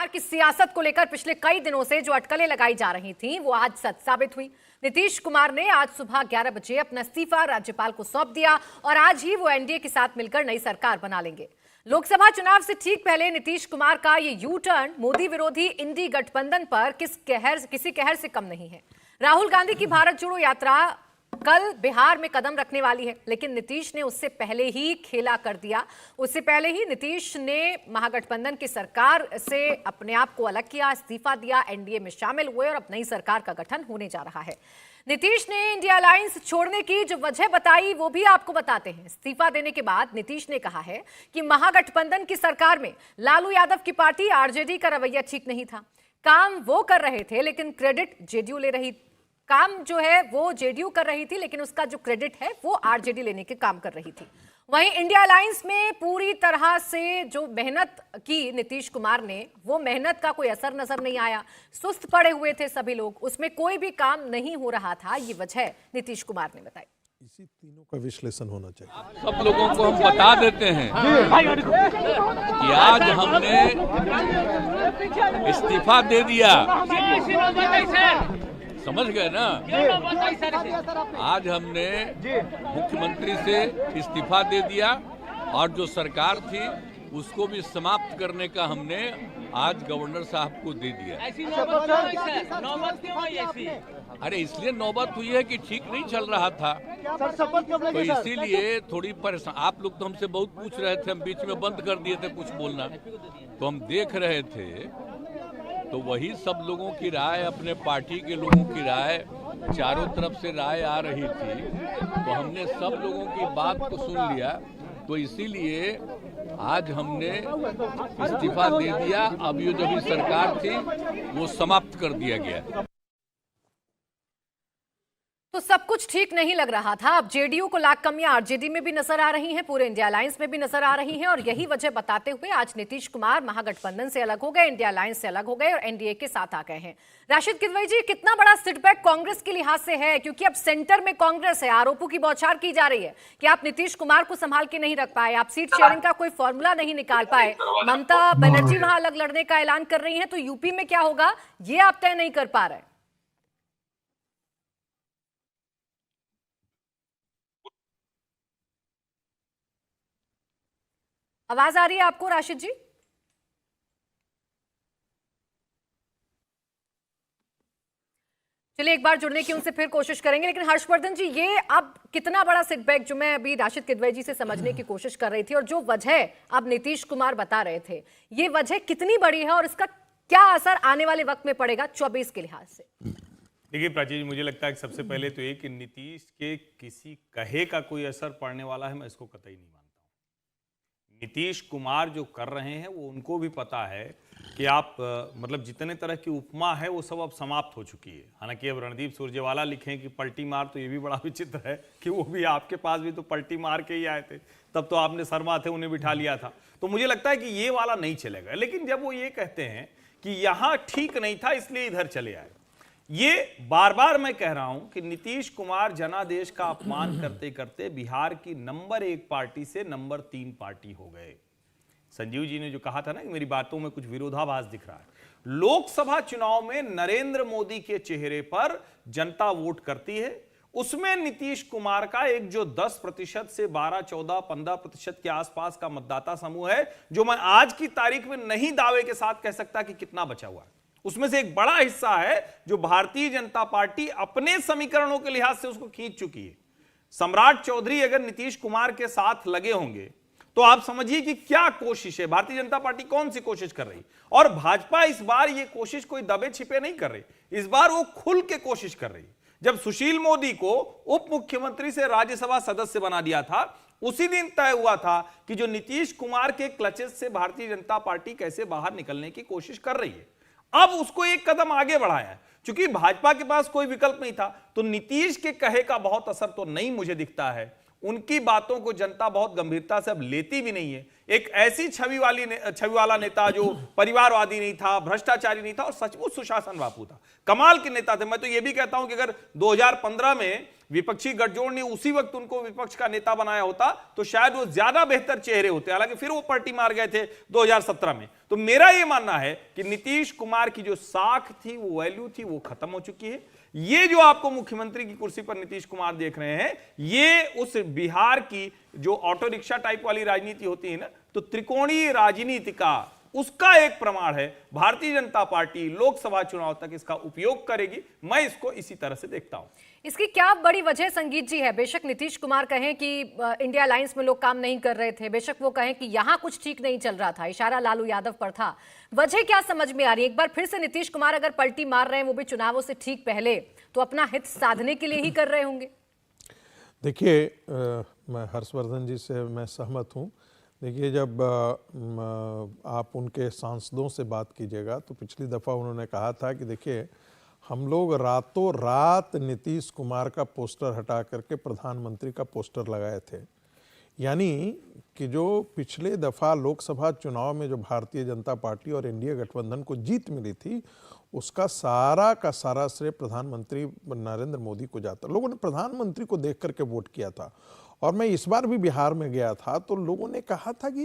कुमार की सियासत को लेकर पिछले कई दिनों से जो अटकलें लगाई जा रही थीं, वो आज सच साबित हुई। नीतीश कुमार ने आज सुबह 11 बजे अपना इस्तीफा राज्यपाल को सौंप दिया और आज ही वो एनडीए के साथ मिलकर नई सरकार बना लेंगे। लोकसभा चुनाव से ठीक पहले नीतीश कुमार का ये यू टर्न मोदी विरोधी इंडी गठबंधन पर किसी कहर से कम नहीं है। राहुल गांधी की भारत जोड़ो यात्रा कल बिहार में कदम रखने वाली है, लेकिन नीतीश ने उससे पहले ही खेला कर दिया। उससे पहले ही नीतीश ने महागठबंधन की सरकार से अपने आप को अलग किया, इस्तीफा दिया, एनडीए में शामिल हुए और अब नई सरकार का गठन होने जा रहा है। नीतीश ने इंडिया अलायंस छोड़ने की जो वजह बताई वो भी आपको बताते हैं। इस्तीफा देने के बाद नीतीश ने कहा है कि महागठबंधन की सरकार में लालू यादव की पार्टी आरजेडी का रवैया ठीक नहीं था। काम वो कर रहे थे लेकिन क्रेडिट जेडीयू ले रही काम जो है वो जेडीयू कर रही थी, लेकिन उसका जो क्रेडिट है वो आरजेडी लेने के काम कर रही थी। वहीं इंडिया अलायंस में पूरी तरह से जो मेहनत की नीतीश कुमार ने, वो मेहनत का कोई असर नजर नहीं आया। सुस्त पड़े हुए थे सभी लोग, उसमें कोई भी काम नहीं हो रहा था। ये वजह नीतीश कुमार ने बताई। इसी तीनों का विश्लेषण होना चाहिए। सब लोगों को हम बता देते हैं कि आज हमने इस्तीफा दे दिया, समझ गए ना। आज हमने मुख्यमंत्री से इस्तीफा दे दिया और जो सरकार थी उसको भी समाप्त करने का हमने आज गवर्नर साहब को दे दिया। अरे इसलिए नौबत हुई है कि ठीक नहीं चल रहा था, तो इसीलिए थोड़ी परेशान। आप लोग तो हमसे बहुत पूछ रहे थे, हम बीच में बंद कर दिए थे कुछ बोलना, तो हम देख रहे थे तो वही सब लोगों की राय, अपने पार्टी के लोगों की राय, चारों तरफ से राय आ रही थी, तो हमने सब लोगों की बात को सुन लिया। तो इसीलिए आज हमने इस्तीफा दे दिया। अब ये जो भी सरकार थी वो समाप्त कर दिया गया। तो सब कुछ ठीक नहीं लग रहा था। अब जेडीयू को लाख कमियां आरजेडी में भी नजर आ रही हैं, पूरे इंडिया अलायंस में भी नजर आ रही हैं, और यही वजह बताते हुए आज नीतीश कुमार महागठबंधन से अलग हो गए, इंडिया अलायंस से अलग हो गए और एनडीए के साथ आ गए हैं। राशिद किदवई जी, कितना बड़ा सेटबैक कांग्रेस के लिहाज से है, क्योंकि अब सेंटर में कांग्रेस है। आरोपों की बौछार की जा रही है कि आप नीतीश कुमार को संभाल के नहीं रख पाए, आप सीट शेयरिंग का कोई फॉर्मूला नहीं निकाल पाए। ममता बनर्जी वहां अलग लड़ने का ऐलान कर रही है, तो यूपी में क्या होगा ये आप तय नहीं कर पा रहे। आवाज आ रही है आपको राशिद जी? चलिए एक बार जुड़ने की उनसे फिर कोशिश करेंगे, लेकिन हर्षवर्धन जी, ये अब कितना बड़ा सेटबैक, जो मैं अभी राशिद किदवई जी से समझने की कोशिश कर रही थी, और जो वजह अब नीतीश कुमार बता रहे थे, ये वजह कितनी बड़ी है और इसका क्या असर आने वाले वक्त में पड़ेगा 24 के लिहाज से? देखिए प्राची जी, मुझे लगता है कि सबसे पहले तो ये कि नीतीश के किसी कहे का कोई असर पड़ने वाला है, मैं इसको कतई नहीं मानता हूं। नीतीश कुमार जो कर रहे हैं वो उनको भी पता है कि आप मतलब जितने तरह की उपमा है वो सब अब समाप्त हो चुकी है। हालांकि अब रणदीप सुरजेवाला लिखें कि पलटी मार, तो ये भी बड़ा विचित्र है कि वो भी आपके पास भी तो पलटी मार के ही आए थे, तब तो आपने शर्मा थे उन्हें बिठा लिया था। तो मुझे लगता है कि ये वाला नहीं चलेगा। लेकिन जब वो ये कहते हैं कि यहां ठीक नहीं था इसलिए इधर चले आए, ये बार बार मैं कह रहा हूं कि नीतीश कुमार जनादेश का अपमान करते करते बिहार की नंबर 1 पार्टी से नंबर 3 पार्टी हो गए। संजीव जी ने जो कहा था ना कि मेरी बातों में कुछ विरोधाभास दिख रहा है। लोकसभा चुनाव में नरेंद्र मोदी के चेहरे पर जनता वोट करती है, उसमें नीतीश कुमार का एक जो 10% से 12, 14, 15% के आसपास का मतदाता समूह है, जो मैं आज की तारीख में नहीं दावे के साथ कह सकता कि कितना बचा हुआ है, उसमें से एक बड़ा हिस्सा है जो भारतीय जनता पार्टी अपने समीकरणों के लिहाज से उसको खींच चुकी है। सम्राट चौधरी अगर नीतीश कुमार के साथ लगे होंगे तो आप समझिए कि क्या कोशिश है, भारतीय जनता पार्टी कौन सी कोशिश कर रही। और भाजपा इस बार ये कोशिश कोई दबे छिपे नहीं कर रही, इस बार वो खुल के कोशिश कर रही। जब सुशील मोदी को उप मुख्यमंत्री से राज्यसभा सदस्य बना दिया था, उसी दिन तय हुआ था कि जो नीतीश कुमार के क्लचेस से भारतीय जनता पार्टी कैसे बाहर निकलने की कोशिश कर रही है। अब उसको एक कदम आगे बढ़ाया है, क्योंकि भाजपा के पास कोई विकल्प नहीं था, तो नीतीश के कहे का बहुत असर तो नहीं मुझे दिखता है। उनकी बातों को जनता बहुत गंभीरता से अब लेती भी नहीं है। एक ऐसी छवि वाला नेता जो परिवारवादी नहीं था, भ्रष्टाचारी नहीं था और सचमुच सुशासन बापू था, कमाल के नेता थे। मैं तो यह भी कहता हूं कि अगर 2015 में विपक्षी गठजोड़ ने उसी वक्त उनको विपक्ष का नेता बनाया होता तो शायद वो ज्यादा बेहतर चेहरे होते, हालांकि फिर वो पलटी मार गए थे 2017 में। तो मेरा ये मानना है कि नीतीश कुमार की जो साख थी, वो वैल्यू थी, वो खत्म हो चुकी है। ये जो आपको मुख्यमंत्री की कुर्सी पर नीतीश कुमार देख रहे हैं, ये उस बिहार की जो ऑटो रिक्शा टाइप वाली राजनीति होती है ना, तो त्रिकोणीय राजनीति का उसका एक प्रमाण है। भारतीय जनता पार्टी लोकसभा चुनाव तक इसका उपयोग करेगी, मैं इसको इसी तरह से देखता हूं। इसकी क्या बड़ी वजह संगीत जी है? बेशक नीतीश कुमार कहें कि इंडिया अलायंस में लोग काम नहीं कर रहे थे, बेशक वो कहें कि यहां कुछ ठीक नहीं चल रहा था, इशारा लालू यादव पर था, वजह क्या समझ में आ रही है? एक बार फिर से नीतीश कुमार अगर पलटी मार रहे हैं, वो भी चुनावों से ठीक पहले, तो अपना हित साधने के लिए ही कर रहे होंगे। देखिए, मैं हर्षवर्धन जी से मैं सहमत हूँ। देखिए, जब आप उनके सांसदों से बात कीजिएगा तो पिछली दफ़ा उन्होंने कहा था कि देखिए, हम लोग रातों रात नीतीश कुमार का पोस्टर हटा करके प्रधानमंत्री का पोस्टर लगाए थे। यानी कि जो पिछले दफ़ा लोकसभा चुनाव में जो भारतीय जनता पार्टी और एनडीए गठबंधन को जीत मिली थी, उसका सारा का सारा श्रेय प्रधानमंत्री नरेंद्र मोदी को जाता। लोगों ने प्रधानमंत्री को देख करके वोट किया था। और मैं इस बार भी बिहार में गया था तो लोगों ने कहा था कि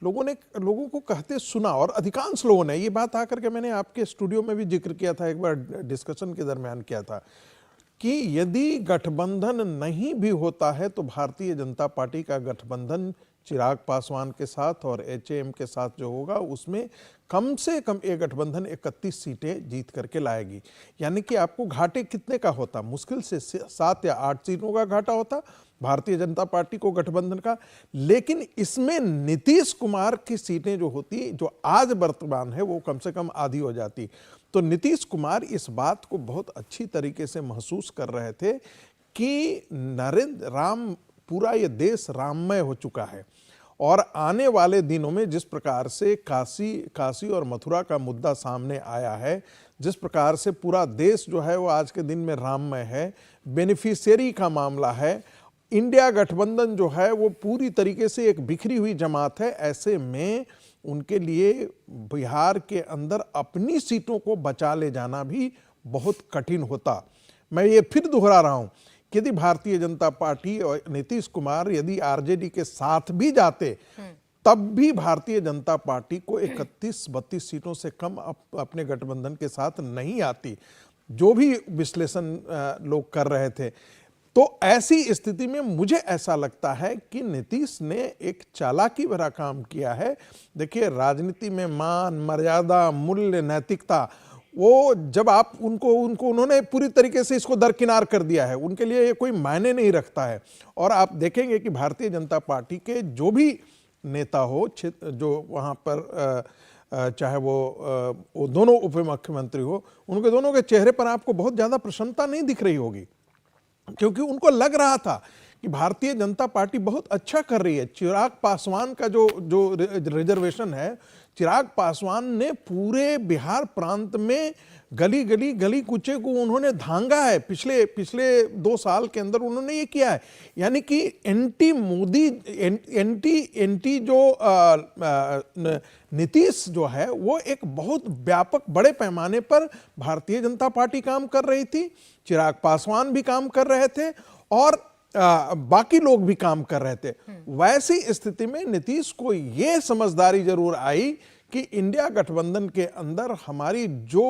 लोगों को कहते सुना, और अधिकांश लोगों ने ये बात आकर के, मैंने आपके स्टूडियो में भी जिक्र किया था, एक बार डिस्कशन के दरमियान किया था कि यदि गठबंधन नहीं भी होता है तो भारतीय जनता पार्टी का गठबंधन चिराग पासवान के साथ और एचएएम के साथ जो होगा, उसमें कम से कम ये गठबंधन 31 सीटें जीत करके लाएगी। यानी कि आपको घाटे कितने का होता? मुश्किल से 7 या 8 सीटों का घाटा होता भारतीय जनता पार्टी को गठबंधन का। लेकिन इसमें नीतीश कुमार की सीटें जो होती, जो आज वर्तमान है, वो कम से कम आधी हो जाती। तो नीतीश कुमार इस बात को बहुत अच्छी तरीके से महसूस कर रहे थे कि पूरा ये देश राममय हो चुका है, और आने वाले दिनों में जिस प्रकार से काशी और मथुरा का मुद्दा सामने आया है, जिस प्रकार से पूरा देश जो है वो आज के दिन में राममय है, बेनिफिशियरी का मामला है, इंडिया गठबंधन जो है वो पूरी तरीके से एक बिखरी हुई जमात है। ऐसे में उनके लिए बिहार के अंदर अपनी सीटों को बचा ले जाना भी बहुत कठिन होता। मैं ये फिर दोहरा रहा हूँ, यदि भारतीय जनता पार्टी और नीतीश कुमार यदि आरजेडी के साथ भी जाते, तब भी भारतीय जनता पार्टी को 31-32 सीटों से कम अपने गठबंधन के साथ नहीं आती, जो भी विश्लेषण लोग कर रहे थे। तो ऐसी स्थिति में मुझे ऐसा लगता है कि नीतीश ने एक चालाकी भरा काम किया है। देखिए, राजनीति में मान, मर्यादा, मूल्य, नैतिकता, वो जब आप उनको उन्होंने पूरी तरीके से इसको दरकिनार कर दिया है, उनके लिए ये कोई मायने नहीं रखता है। और आप देखेंगे कि भारतीय जनता पार्टी के जो भी नेता हो, जो वहाँ पर चाहे वो दोनों उप मुख्यमंत्री हो, उनके दोनों के चेहरे पर आपको बहुत ज़्यादा प्रसन्नता नहीं दिख रही होगी, क्योंकि उनको लग रहा था कि भारतीय जनता पार्टी बहुत अच्छा कर रही है। चिराग पासवान का जो रिजर्वेशन है, चिराग पासवान ने पूरे बिहार प्रांत में गली कुचे को उन्होंने धांगा है। पिछले 2 साल के अंदर उन्होंने ये किया है। यानी कि एंटी मोदी, एंटी जो नीतीश जो है, वो एक बहुत व्यापक बड़े पैमाने पर भारतीय जनता पार्टी काम कर रही थी, चिराग पासवान भी काम कर रहे थे, और बाकी लोग भी काम कर रहे थे। वैसी स्थिति में नीतीश को यह समझदारी जरूर आई कि इंडिया गठबंधन के अंदर हमारी जो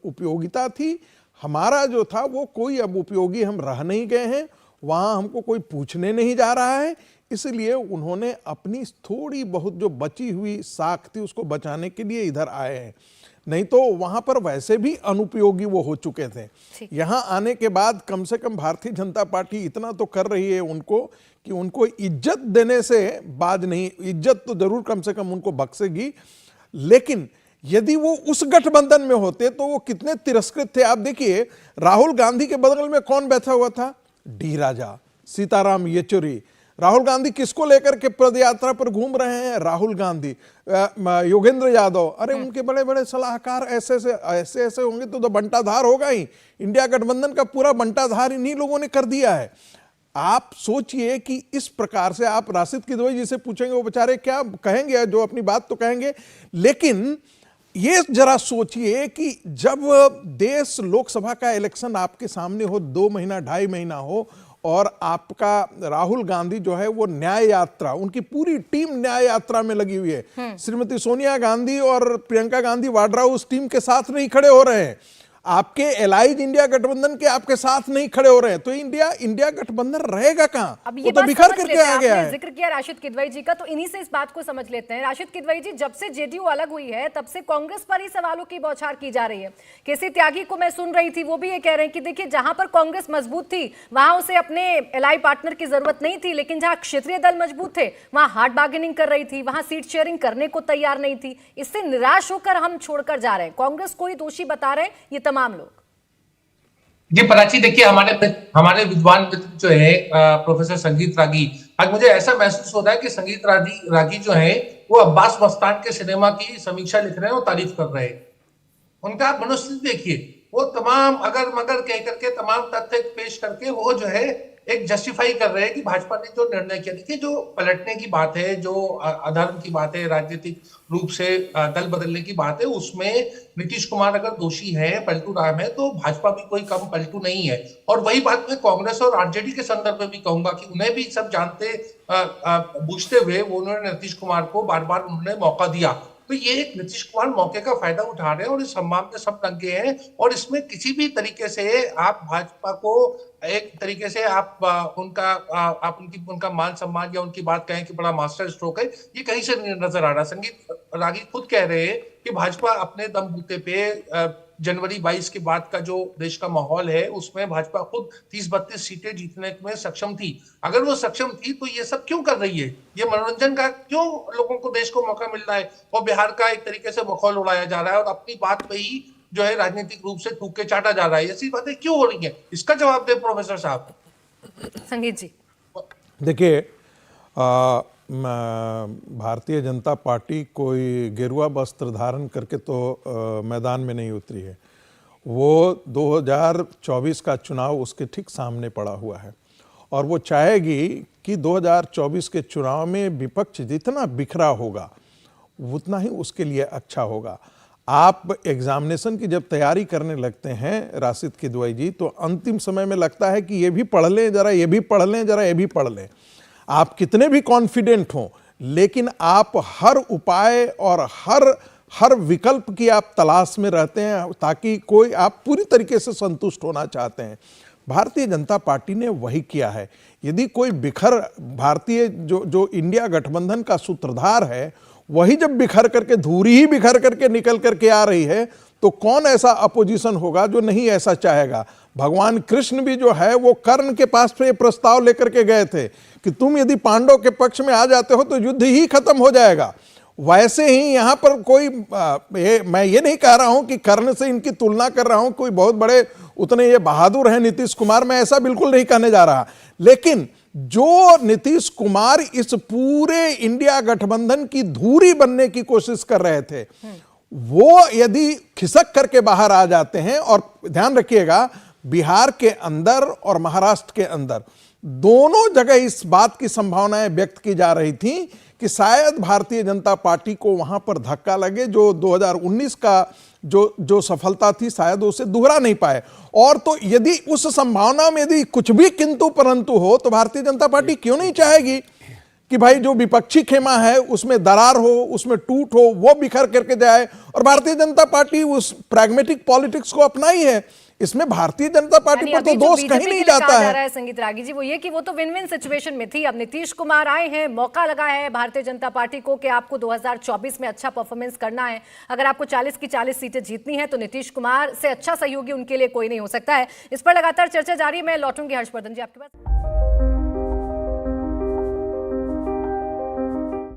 उपयोगिता थी, हमारा जो था वो कोई अब उपयोगी हम रह नहीं गए हैं, वहां हमको कोई पूछने नहीं जा रहा है। इसलिए उन्होंने अपनी थोड़ी बहुत जो बची हुई साख थी उसको बचाने के लिए इधर आए हैं, नहीं तो वहां पर वैसे भी अनुपयोगी वो हो चुके थे। यहां आने के बाद कम से कम भारतीय जनता पार्टी इतना तो कर रही है उनको कि उनको इज्जत देने से बाज नहीं, इज्जत तो जरूर कम से कम उनको बख्शेगी। लेकिन यदि वो उस गठबंधन में होते तो वो कितने तिरस्कृत थे। आप देखिए, राहुल गांधी के बगल में कौन बैठा हुआ था? डी राजा, सीताराम येचुरी। राहुल गांधी किसको लेकर के पद यात्रा पर घूम रहे हैं? राहुल गांधी, योगेंद्र यादव। अरे उनके बड़े बड़े सलाहकार ऐसे होंगे तो बंटाधार होगा ही। इंडिया गठबंधन का पूरा बंटाधार इन्हीं लोगों ने कर दिया है। आप सोचिए कि इस प्रकार से आप राशिद किदवई जी से पूछेंगे, वो बेचारे क्या कहेंगे, जो अपनी बात तो कहेंगे, लेकिन ये जरा सोचिए कि जब देश लोकसभा का इलेक्शन आपके सामने हो, 2 महीना 2.5 महीना हो, और आपका राहुल गांधी जो है वो न्याय यात्रा, उनकी पूरी टीम न्याय यात्रा में लगी हुई है। श्रीमती सोनिया गांधी और प्रियंका गांधी वाड्रा उस टीम के साथ नहीं खड़े हो रहे हैं, आपके एलाइज इंडिया गठबंधन के आपके साथ नहीं खड़े हो रहे हैं, तो इंडिया गठबंधन रहेगा कहां? अब वो ये तो बात बिखर समझ करके लेते हैं, आ गया आपने है। जिक्र किया राशिद किदवई जी का, तो इन्हीं से इस बात को समझ लेते हैं। राशिद किदवई जी, जब से जेडीयू अलग हुई है तब से कांग्रेस पर ही सवालों की बौछार की जा रही है। केसी त्यागी को मैं सुन रही थी, वो भी ये कह रहे हैं कि देखिए जहां पर कांग्रेस मजबूत थी वहां उसे अपने एलाई पार्टनर की जरूरत नहीं थी, लेकिन जहां क्षेत्रीय दल मजबूत थे वहां हार्ड बार्गेनिंग कर रही थी, वहां सीट शेयरिंग करने को तैयार नहीं थी। इससे निराश होकर हम छोड़कर जा रहे हैं, कांग्रेस को ही दोषी बता रहे हैं ये तमाम लोग। जी प्राची, देखिए हमारे विद्वान मित्र जो है प्रोफेसर संगीत रागी, आज मुझे ऐसा महसूस होता है कि संगीत रागी जो है वो अब्बास मस्तान के सिनेमा की समीक्षा लिख रहे हैं और तारीफ कर रहे हैं। उनका आप मनोस्थिति देखिए, वो तमाम अगर मगर कह करके तमाम तथ्य पेश करके वो जो है एक जस्टिफाई कर रहे हैं कि भाजपा ने जो निर्णय किया। देखिए, जो पलटने की बात है, जो अधर्म की बात है, राजनीतिक रूप से दल बदलने की बात है, उसमें नीतीश कुमार अगर दोषी है, पलटू राम है, तो भाजपा भी कोई कम पलटू नहीं है। और वही बात मैं कांग्रेस और आरजेडी के संदर्भ में भी कहूंगा कि उन्हें भी सब जानते बूझते हुए वो उन्होंने नीतीश कुमार को बार बार उन्होंने मौका दिया। तो ये एक नीतीश कुमार मौके का फायदा उठा रहे हैं और इस सम्मान में सब लगे हैं, और इसमें किसी भी तरीके से आप भाजपा को एक तरीके से आप उनका मान सम्मान या उनकी बात कहें कि बड़ा मास्टर स्ट्रोक है, ये कहीं से नहीं नजर आ रहा। संगीत रागी खुद कह रहे हैं कि भाजपा अपने दम बूते पे जनवरी 22 के बाद का जो देश का माहौल है उसमें भाजपा खुद 30-32 सीटें जीतने में सक्षम थी। अगर वो सक्षम थी तो ये सब क्यों कर रही है? ये मनोरंजन का क्यों लोगों को, देश को मौका मिल रहा है और बिहार का एक तरीके से मखौल उड़ाया जा रहा है और अपनी बात पे ही जो है राजनीतिक रूप से थूक के चाटा जा रहा है? ऐसी बातें क्यों हो रही है? इसका जवाब दे प्रोफेसर साहब। संगीत जी देखिए, भारतीय जनता पार्टी कोई गेरुआ वस्त्र धारण करके तो मैदान में नहीं उतरी है। वो 2024 का चुनाव उसके ठीक सामने पड़ा हुआ है और वो चाहेगी कि 2024 के चुनाव में विपक्ष जितना बिखरा होगा उतना ही उसके लिए अच्छा होगा। आप एग्जामिनेशन की जब तैयारी करने लगते हैं राशिद किदवई जी, तो अंतिम समय में लगता है कि ये भी पढ़ लें जरा, ये भी पढ़ लें जरा, ये भी पढ़ लें। आप कितने भी कॉन्फिडेंट हों, लेकिन आप हर उपाय और हर विकल्प की आप तलाश में रहते हैं ताकि कोई, आप पूरी तरीके से संतुष्ट होना चाहते हैं। भारतीय जनता पार्टी ने वही किया है। यदि कोई भारतीय जो इंडिया गठबंधन का सूत्रधार है वही जब बिखर करके, धूरी ही बिखर करके निकल करके आ रही है, तो कौन ऐसा अपोजिशन होगा जो नहीं ऐसा चाहेगा? भगवान कृष्ण भी जो है वो कर्ण के पास से प्रस्ताव लेकर के गए थे कि तुम यदि पांडव के पक्ष में आ जाते हो तो युद्ध ही खत्म हो जाएगा। वैसे ही यहाँ पर कोई मैं ये नहीं कह रहा हूं कि कर्ण से इनकी तुलना कर रहा हूं, कोई बहुत बड़े उतने ये बहादुर हैं नीतीश कुमार, मैं ऐसा बिल्कुल नहीं कहने जा रहा। लेकिन जो नीतीश कुमार इस पूरे इंडिया गठबंधन की धुरी बनने की कोशिश कर रहे थे, वो यदि खिसक करके बाहर आ जाते हैं, और ध्यान रखिएगा बिहार के अंदर और महाराष्ट्र के अंदर दोनों जगह इस बात की संभावनाएं व्यक्त की जा रही थी कि शायद भारतीय जनता पार्टी को वहां पर धक्का लगे, जो 2019 का जो सफलता थी शायद उसे दोहरा नहीं पाए। और तो यदि उस संभावना में यदि कुछ भी किंतु परंतु हो तो भारतीय जनता पार्टी क्यों नहीं चाहेगी कि भाई जो विपक्षी खेमा है उसमें दरार हो, उसमें टूट हो, वो बिखर करके जाए। और भारतीय जनता पार्टी उस प्रैग्मेटिक पॉलिटिक्स को अपनाई है। इसमें भारतीय जनता पार्टी पर तो दोष कहीं नहीं जाता है। संगीत रागी जी, वो ये कि वो तो विन विन सिचुएशन में थी। अब नीतीश कुमार आए हैं, मौका लगा है भारतीय जनता पार्टी को कि आपको 2024 में अच्छा परफॉर्मेंस करना है। अगर आपको 40 की 40 सीटें जीतनी है तो नीतीश कुमार से अच्छा सहयोगी उनके लिए कोई नहीं हो सकता है। इस पर लगातार चर्चा जारी है। मैं लौटूंगी हर्षवर्धन जी आपके पास।